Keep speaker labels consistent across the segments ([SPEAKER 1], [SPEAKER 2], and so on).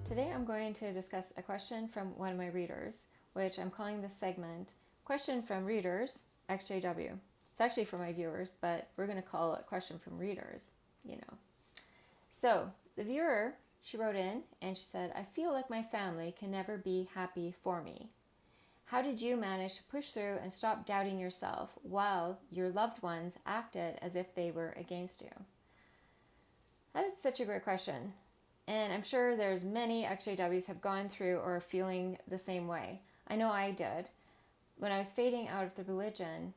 [SPEAKER 1] Today I'm going to discuss a question from one of my readers, which I'm calling this segment Question from Readers, exjw. It's actually for my viewers, but we're going to call it Question from Readers, you know. So the viewer, she wrote in and she said, I feel like my family can never be happy for me. How did you manage to push through and stop doubting yourself while your loved ones acted as if they were against you? That is such a great question. And I'm sure there's many exjws have gone through or are feeling the same way. I know I did. When I was fading out of the religion,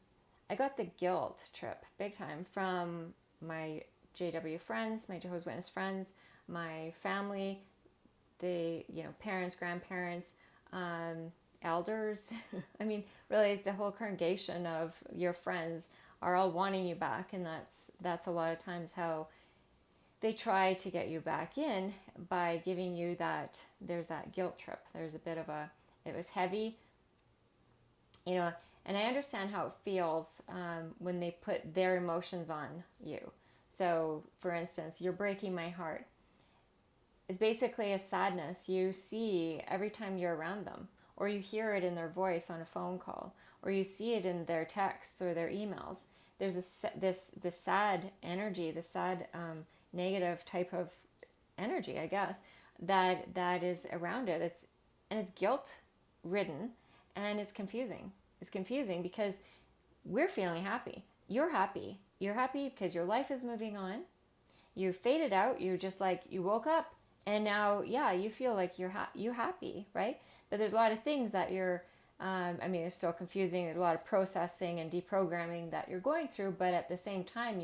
[SPEAKER 1] I got the guilt trip big time from my JW friends, my Jehovah's Witness friends, my family, the parents, grandparents, elders. I mean, really, the whole congregation of your friends are all wanting you back, and that's a lot of times how they try to get you back in by giving you that. There's that guilt trip. There's a bit of it was heavy, and I understand how it feels when they put their emotions on you. So, for instance, you're breaking my heart is basically a sadness you see every time you're around them, or you hear it in their voice on a phone call, or you see it in their texts or their emails. There's this sad energy, the sad negative type of energy, I guess, that is around it. It's guilt ridden, and it's confusing. It's confusing because we're feeling happy. You're happy. You're happy because your life is moving on. You faded out. You're just like, you woke up, and now, yeah, you feel like you're happy, right? But there's a lot of things that you're, it's so confusing. There's a lot of processing and deprogramming that you're going through, but at the same time,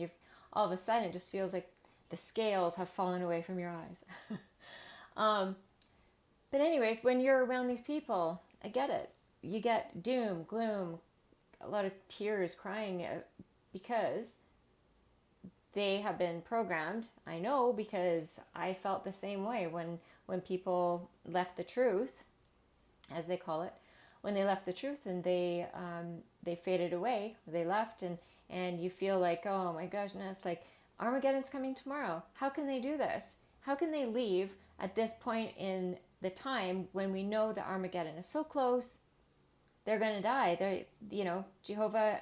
[SPEAKER 1] all of a sudden, it just feels like the scales have fallen away from your eyes. But anyways, when you're around these people, I get it. You get doom, gloom, a lot of tears, crying because they have been programmed. I know because I felt the same way when people left the truth, as they call it, when they left the truth and they faded away, they left, and you feel like, oh my goodness, like Armageddon's coming tomorrow. How can they do this? How can they leave at this point in the time when we know that Armageddon is so close? They're going to die. Jehovah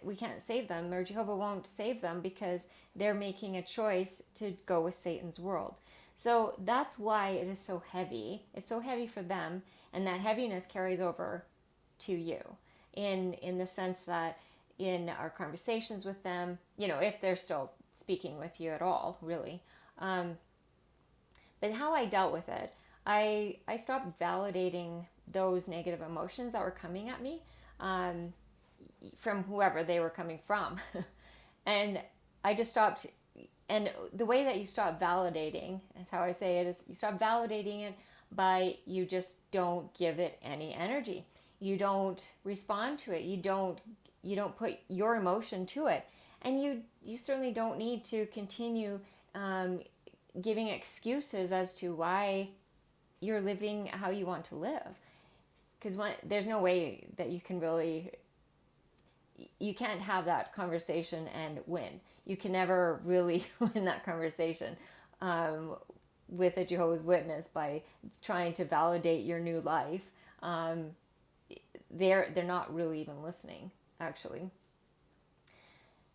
[SPEAKER 1] we can't save them, or Jehovah won't save them because they're making a choice to go with Satan's world. So that's why it is so heavy. It's so heavy for them, and that heaviness carries over to you in the sense that in our conversations with them, if they're still speaking with you at all, really. But how I dealt with it, I stopped validating those negative emotions that were coming at me from whoever they were coming from. And I just stopped. And the way that you stop validating, is how I say it, is you stop validating it by you just don't give it any energy. You don't respond to it. You don't put your emotion to it. And you certainly don't need to continue giving excuses as to why you're living how you want to live. Because there's no way that you can you can't have that conversation and win. You can never really win that conversation with a Jehovah's Witness by trying to validate your new life. They're not really even listening, actually.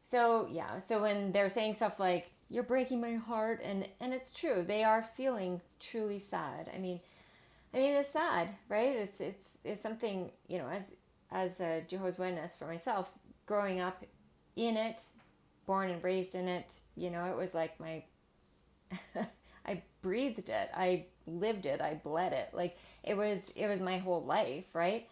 [SPEAKER 1] So when they're saying stuff like, you're breaking my heart, and it's true, they are feeling truly sad. I mean it's sad, right? It's something, as a Jehovah's Witness for myself, growing up in it, born and raised in it, it was like I breathed it, I lived it, I bled it. Like it was my whole life, right?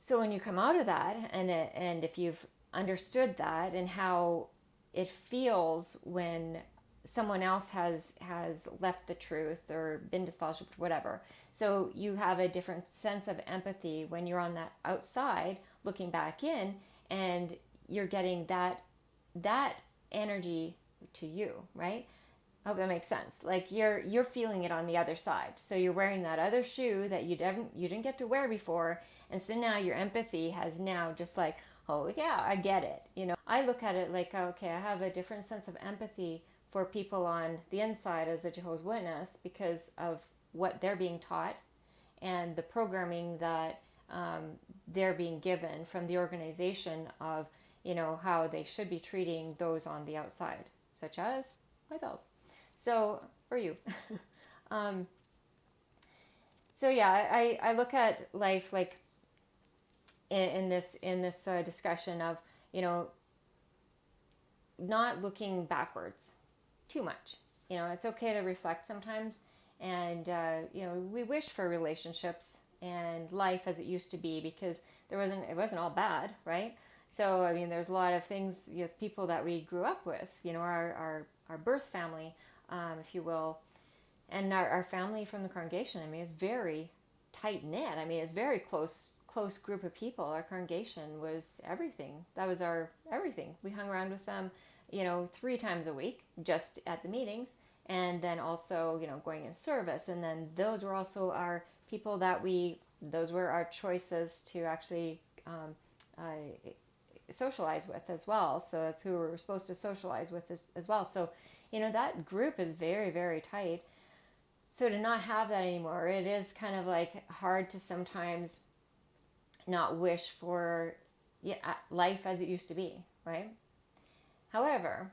[SPEAKER 1] So when you come out of that, and if you've understood that and how it feels when someone else has left the truth or been disfellowshipped, whatever. So you have a different sense of empathy when you're on that outside looking back in, and you're getting that energy to you, right? I hope that makes sense. Like you're feeling it on the other side. So you're wearing that other shoe that you didn't get to wear before, and so now your empathy has now just like, oh yeah, I get it. I look at it like, okay, I have a different sense of empathy for people on the inside as a Jehovah's Witness because of what they're being taught and the programming that they're being given from the organization of, how they should be treating those on the outside, such as myself. So, or you. So yeah, I look at life like in this discussion of, not looking backwards too much. It's okay to reflect sometimes, and we wish for relationships and life as it used to be, because it wasn't all bad, right? So I mean, there's a lot of things, people that we grew up with, our birth family, if you will, and our family from the congregation. I mean, it's very tight knit. I mean, it's very close group of people. Our congregation was everything. That was our everything. We hung around with them, 3 times a week, just at the meetings, and then also, going in service. And then those were also our people those were our choices to actually socialize with as well. So that's who we were supposed to socialize with as well. So, that group is very, very tight. So to not have that anymore, it is kind of like hard to sometimes not wish for life as it used to be, right? However,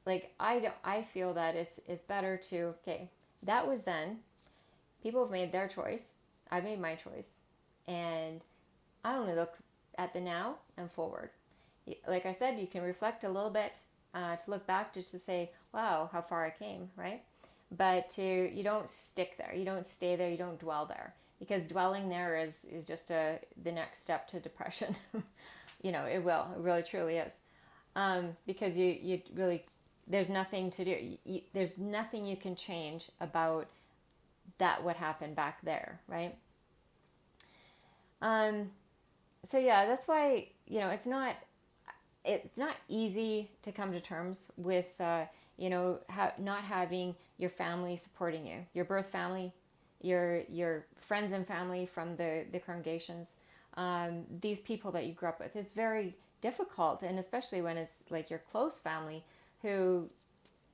[SPEAKER 1] like I feel that it's better to, okay, that was then. People have made their choice. I made my choice, and I only look at the now and forward. Like I said, you can reflect a little bit to look back, just to say, wow, how far I came, right? But you don't stick there. You don't stay there. You don't dwell there, because dwelling there is just the next step to depression. It really truly is, because you really, there's nothing to do. There's nothing you can change about that, what happened back there, right? So yeah, that's why, it's not easy to come to terms with, not having your family supporting you, your birth family, your friends and family from the congregations, these people that you grew up with. It's very difficult, and especially when it's like your close family who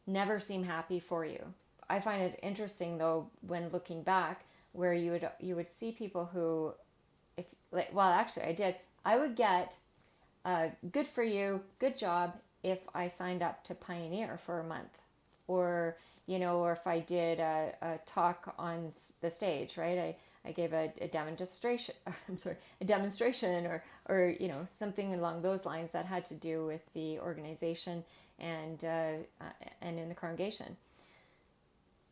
[SPEAKER 1] never seem happy for you. I find it interesting though, when looking back, where you would see people who, I would get good for you, good job, if I signed up to Pioneer for a month, or or if I did a talk on the stage, right? I gave a demonstration. A demonstration, or something along those lines that had to do with the organization and in the congregation.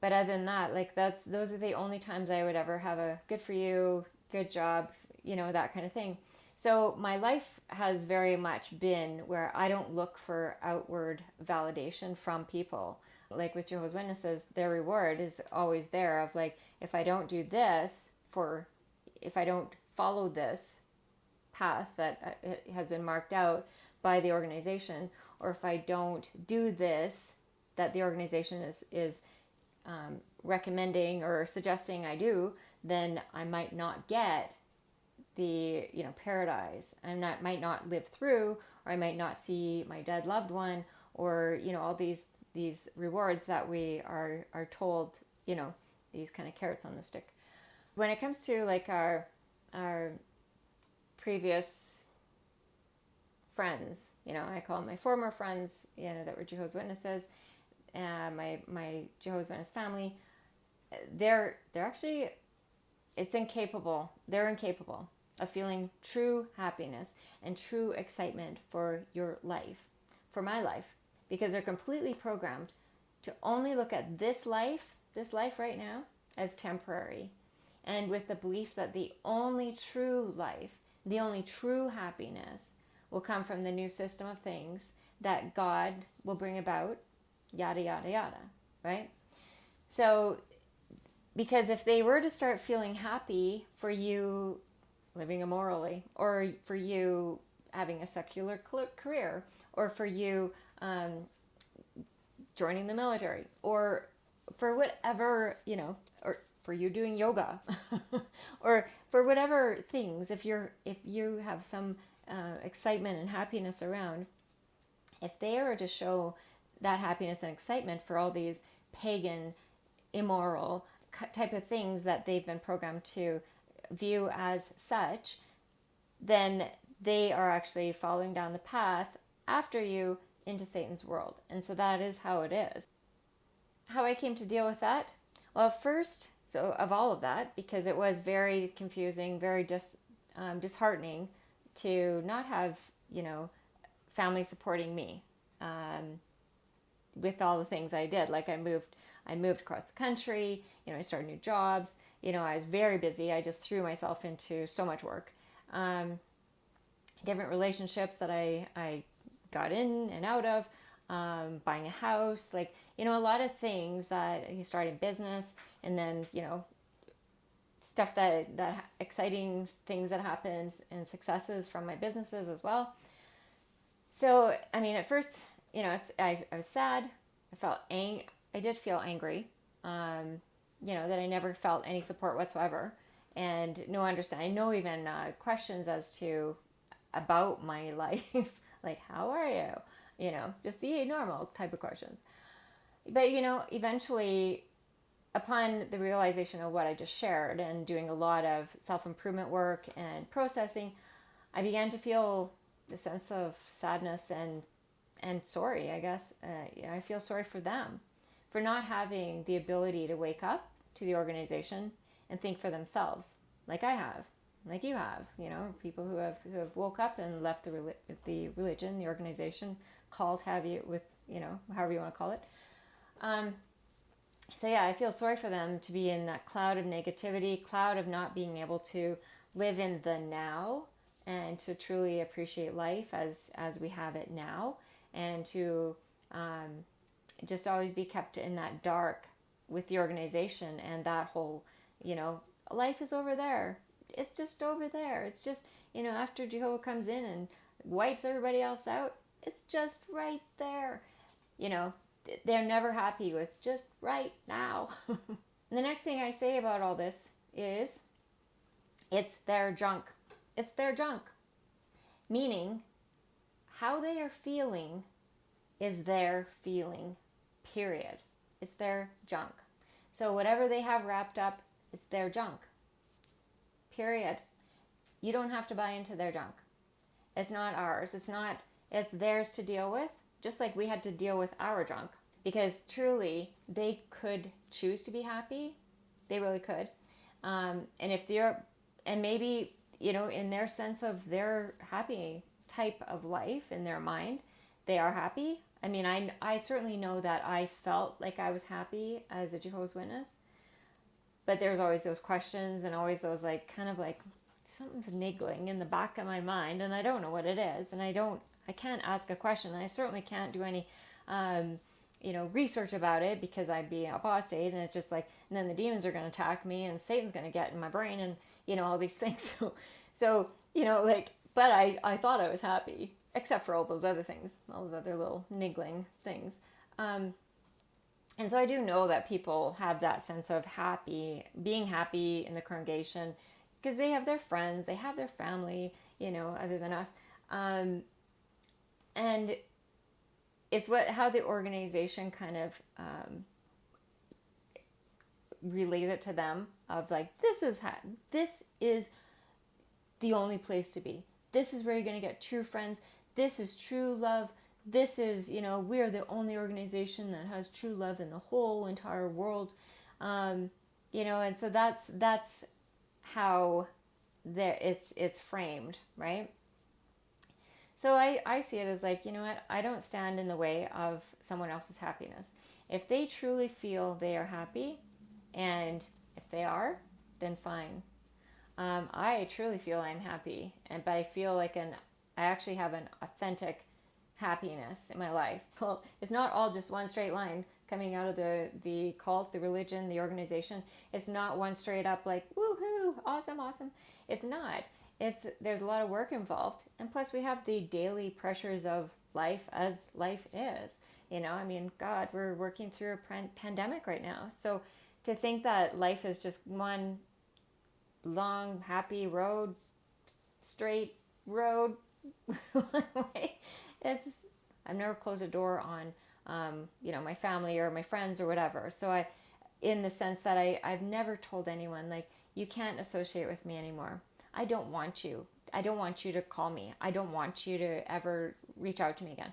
[SPEAKER 1] But other than that, like those are the only times I would ever have a good for you, good job, that kind of thing. So my life has very much been where I don't look for outward validation from people. Like with Jehovah's Witnesses, their reward is always there of like, if I don't do this, if I don't follow this path that has been marked out by the organization, or if I don't do this that the organization is recommending or suggesting I do, then I might not get the paradise. I might not live through, or I might not see my dead loved one, or all these rewards that we are told, these kind of carrots on the stick. When it comes to like our previous friends, I call them my former friends, that were Jehovah's Witnesses, my Jehovah's Witness family, they're actually, they're incapable of feeling true happiness and true excitement for your life, for my life, because they're completely programmed to only look at this life right now, as temporary, and with the belief that the only true life, the only true happiness will come from the new system of things that God will bring about, yada, yada, yada, right? So, because if they were to start feeling happy for you living immorally, or for you having a secular career, or for you joining the military, or for whatever, or for you doing yoga, or for whatever things, if you have some excitement and happiness around, if they are to show that happiness and excitement for all these pagan, immoral type of things that they've been programmed to view as such, then they are actually following down the path after you into Satan's world. And so that is how it is. How I came to deal with that? Well, first, so of all of that, because it was very confusing, very disheartening to not have, family supporting me with all the things I did. Like I moved across the country, I started new jobs, I was very busy. I just threw myself into so much work. Different relationships that I got in and out of, buying a house, a lot of things that you start in business, and then, stuff that exciting things that happened and successes from my businesses as well. So, at first, I was sad. I did feel angry, that I never felt any support whatsoever, and no understanding, no even questions as to about my life, like, how are you? Just the normal type of questions. But, eventually, upon the realization of what I just shared and doing a lot of self-improvement work and processing, I began to feel a sense of sadness and sorry, I guess. I feel sorry for them for not having the ability to wake up to the organization and think for themselves, like I have, like you have, people who have woke up and left the religion, the organization, cult, have you, with, however you want to call it. So yeah, I feel sorry for them to be in that cloud of negativity, cloud of not being able to live in the now and to truly appreciate life as we have it now, and to just always be kept in that dark with the organization and that whole, life is over there. It's just over there. It's just, after Jehovah comes in and wipes everybody else out, it's just right there. They're never happy with just right now. The next thing I say about all this is it's their junk. It's their junk. Meaning, how they are feeling is their feeling, period. It's their junk. So whatever they have wrapped up, it's their junk, period. You don't have to buy into their junk. It's not ours. It's theirs to deal with, just like we had to deal with our junk. Because truly, they could choose to be happy. They really could. And maybe, in their sense of their happy type of life, in their mind, they are happy. I certainly know that I felt like I was happy as a Jehovah's Witness. But there's always those questions and always those something's niggling in the back of my mind, and I don't know what it is. And I can't ask a question. And I certainly can't do any, research about it, because I'd be apostate, and it's just and then the demons are going to attack me, and Satan's going to get in my brain, and, all these things. So but I thought I was happy, except for all those other things, all those other little niggling things. And so I do know that people have that sense of being happy in the congregation, because they have their friends, they have their family, other than us. And it's how the organization kind of relays it to them of this is the only place to be. This is where you're going to get true friends. This is true love. This is, we're the only organization that has true love in the whole entire world. And so that's how it's framed, right? So I see it as I don't stand in the way of someone else's happiness. If they truly feel they are happy, and if they are, then fine. I truly feel I'm happy, but I feel I actually have an authentic happiness in my life. Well, it's not all just one straight line coming out of the cult, the religion, the organization. It's not one straight up woohoo, awesome. It's not. There's a lot of work involved, and plus we have the daily pressures of life as life is. God, we're working through a pandemic right now. So to think that life is just one long, happy road, straight road, one way, I've never closed a door my family or my friends or whatever. So in the sense that I've never told anyone, like, you can't associate with me anymore. I don't want you. I don't want you to call me. I don't want you to ever reach out to me again.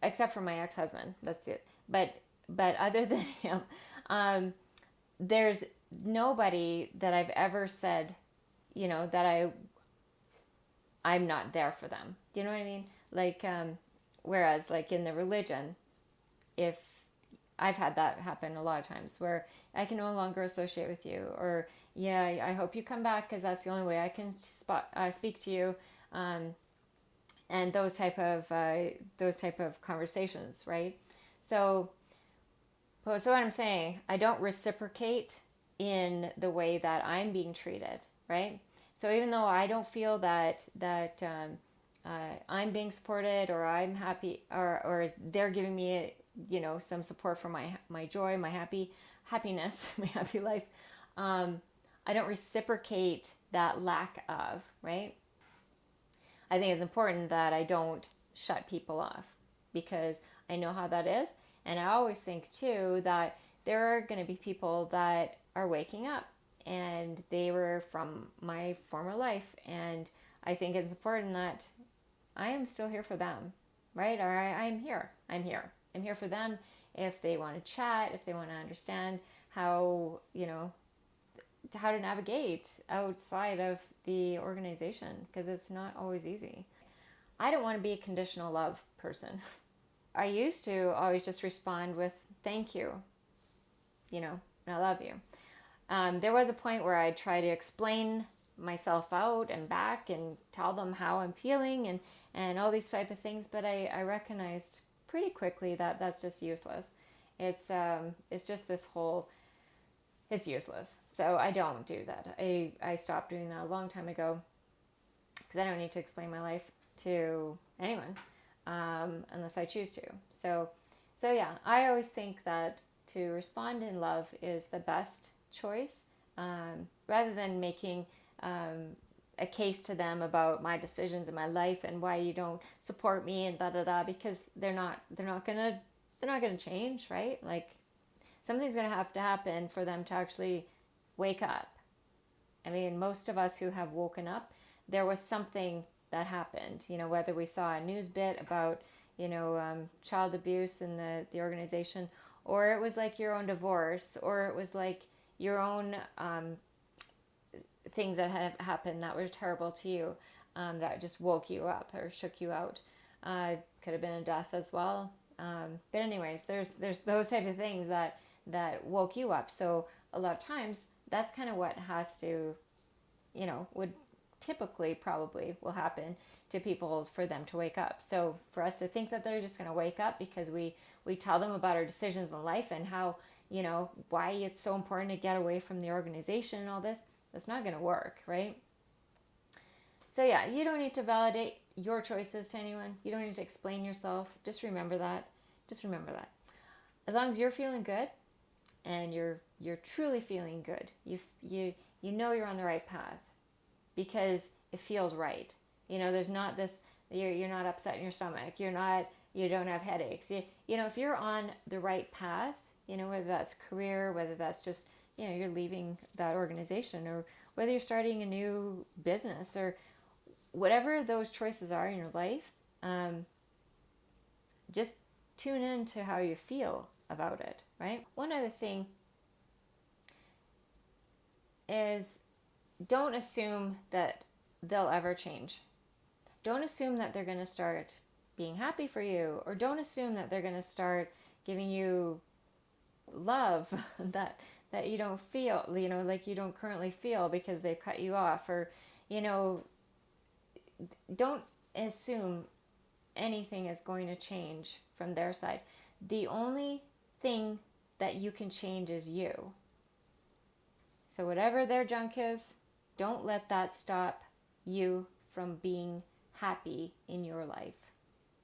[SPEAKER 1] Except for my ex-husband. That's it. But other than him, there's nobody that I've ever said, that I'm not there for them. Do you know what I mean? Like, whereas like in the religion, if I've had that happen a lot of times where I can no longer associate with you, or yeah, I hope you come back because that's the only way I can speak to you, and those type of conversations, right? So what I'm saying, I don't reciprocate in the way that I'm being treated, right? So even though I don't feel that I'm being supported, or I'm happy, or they're giving me some support for my joy, my happiness, my happy life, I don't reciprocate that lack of, right? I think it's important that I don't shut people off, because I know how that is. And I always think too that there are going to be people that are waking up and they were from my former life, and I think it's important that I am still here for them, right? Or I'm here for them if they want to chat, if they want to understand how to navigate outside of the organization, because it's not always easy. I don't want to be a conditional love person. I used to always just respond with thank you, and I love you. There was a point where I tried to explain myself out and back and tell them how I'm feeling and all these type of things, but I recognized pretty quickly that that's just useless. It's just this whole, it's useless. So I don't do that. I stopped doing that a long time ago, because I don't need to explain my life to anyone unless I choose to. So yeah, I always think that to respond in love is the best choice, rather than making a case to them about my decisions in my life and why you don't support me and because they're not gonna change, right? Like, something's gonna have to happen for them to actually wake up. I mean, most of us who have woken up, there was something that happened, whether we saw a news bit about child abuse in the organization, or it was like your own divorce, or it was like your own things that have happened that were terrible to you, that just woke you up or shook you out. Could have been a death as well. But anyways, there's those type of things that woke you up. So a lot of times that's kind of what has to, would typically probably will happen to people for them to wake up. So for us to think that they're just going to wake up because we tell them about our decisions in life and how, why it's so important to get away from the organization and all this, that's not going to work, right? So yeah, you don't need to validate your choices to anyone. You don't need to explain yourself. Just remember that. As long as you're feeling good and you're truly feeling good, you know you're on the right path because it feels right. There's not this, you're not upset in your stomach. You don't have headaches. If you're on the right path, whether that's career, whether that's just, you're leaving that organization, or whether you're starting a new business, or whatever those choices are in your life, just tune in to how you feel about it, right? One other thing is, don't assume that they'll ever change. Don't assume that they're going to start being happy for you, or don't assume that they're going to start giving you love that you don't feel, like you don't currently feel because they've cut you off, or, don't assume anything is going to change from their side. The only thing that you can change is you. So whatever their junk is, don't let that stop you from being happy in your life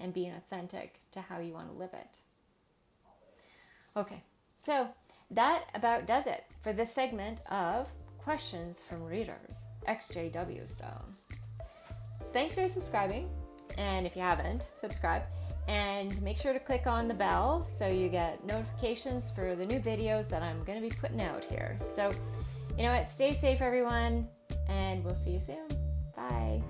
[SPEAKER 1] and being authentic to how you want to live it. Okay, so that about does it for this segment of questions from readers, XJW style. Thanks for subscribing, and if you haven't, subscribe. And make sure to click on the bell so you get notifications for the new videos that I'm going to be putting out here. So, you know what? Stay safe, everyone, and we'll see you soon. Bye.